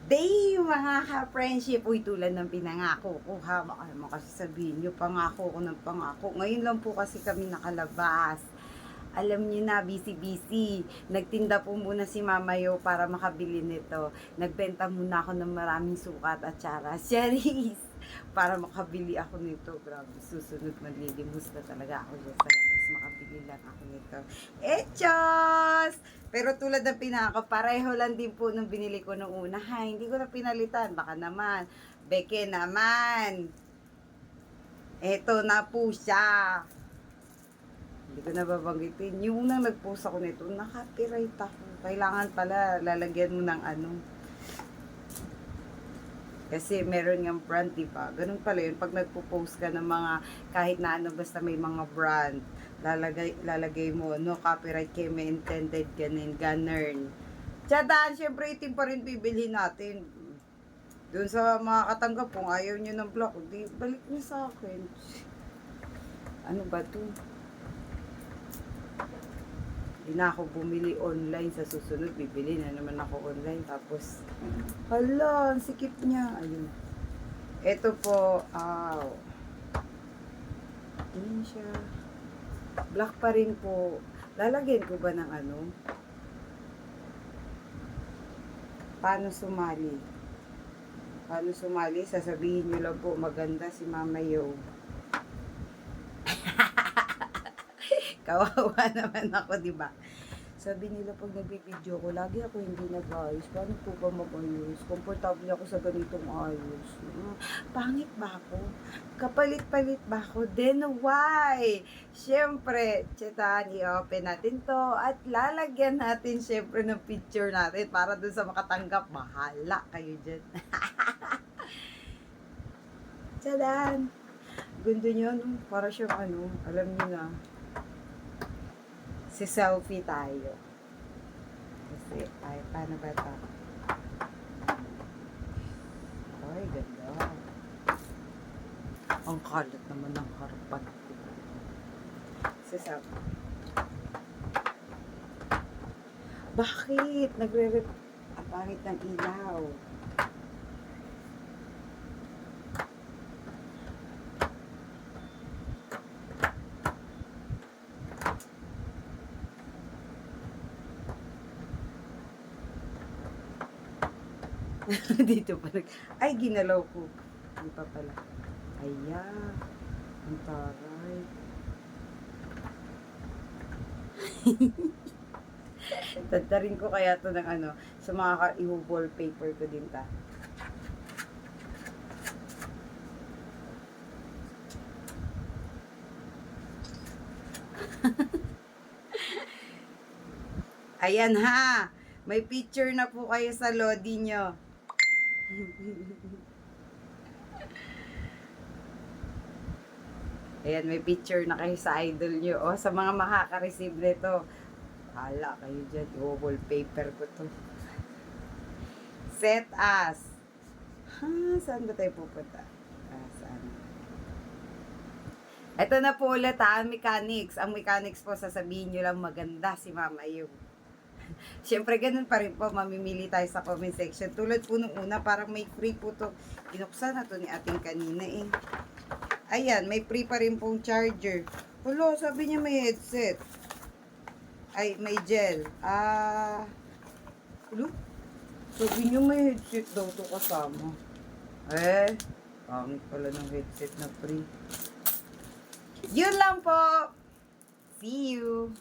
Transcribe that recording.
day, mga ka-friendship. Uy, tulad ng pinangako ko ha. Baka mo kasi sabihin nyo, pangako ko ng pangako. Ngayon lang po kasi kami nakalabas. Alam niyo na, busy-busy. Nagtinda po muna si Mama Yo para makabili nito. Nagbenta muna ako ng maraming sukat at tsara. Cherries! Para makabili ako nito. Grabe, susunod manlilimos na talaga ako dyan sa labas. Makabili lang ako nito. Echos! Pero tulad ng pinako, pareho lang din po nung binili ko nung una. Ha, hindi ko na pinalitan. Baka naman. Beke naman. Eto na po siya. Hindi ko nababanggitin. Yung unang nag-post ako nito, naka-copyright ako. Kailangan pala, lalagyan mo ng ano. Kasi meron ng brand, diba? Ganun pala yun. Pag nagpo-post ka ng mga, kahit na ano, basta may mga brand, lalagay mo, no copyright kay may intended, ganun. Tiyadaan, syempre itim pa rin bibili natin. Doon sa mga katanggap, kung ayaw nyo ng block, di, balik nyo sa akin. Ano ba to? Hindi na ako bumili online. Sa susunod, bibili na naman ako online. Tapos, hala, ang sikip niya. Ayun. Ito po, yun siya. Black pa rin po. Lalagyan ko ba ng ano? Paano sumali? Paano sumali? Sasabihin nyo lang po, maganda si Mama Yo. Kawawa naman ako, di ba? Sabi nila pag nagbibideo ko, lagi ako hindi nag-ayos. Paano po ba mag-ayos? Komportable ako sa ganitong ayos. Pangit ba ako? Kapalit-palit ba ako? Then why? Siyempre, tsetan, i-open natin to at lalagyan natin siyempre ng picture natin para dun sa makatanggap. Bahala kayo dyan. Tsadan! Gundo nyo, no? Para siyang ano, alam niyo na. Si selfie tayo. Kasi, ay, paano ba ito? Ay, ganda. Ang kalat naman ng harapan ko. Si selfie. Bakit? Ang pangit ng ilaw. Dito pa ay, ginalaw ko. Hindi pa pala. Ayan. Ang taray. Tatarin ko kaya to ng ano, sa mga i-wallpaper ko din ta. Ayan ha. May picture na po kayo sa lodi nyo. Ayan, may picture na kayo sa idol nyo. O, sa mga makaka-receive nito, hala kayo dyan. I-wallpaper ko to. Set as. Ha, saan ba tayo pupunta? Saan? Ito na po ulit ha, ang mechanics. Ang mechanics po, sasabihin nyo lang maganda si Mama Yo. Siyempre, ganun pa rin po, mamimili tayo sa comment section. Tulad po nung una, parang may free po to. Binuksan na to ni ating kanina eh. Ayan, may free pa rin pong charger. Hulo, sabi niya may headset. Ay, may gel. Hulo, sabi niya may headset daw to kasama. Pangit pala ng headset na free. Yun lang po. See you.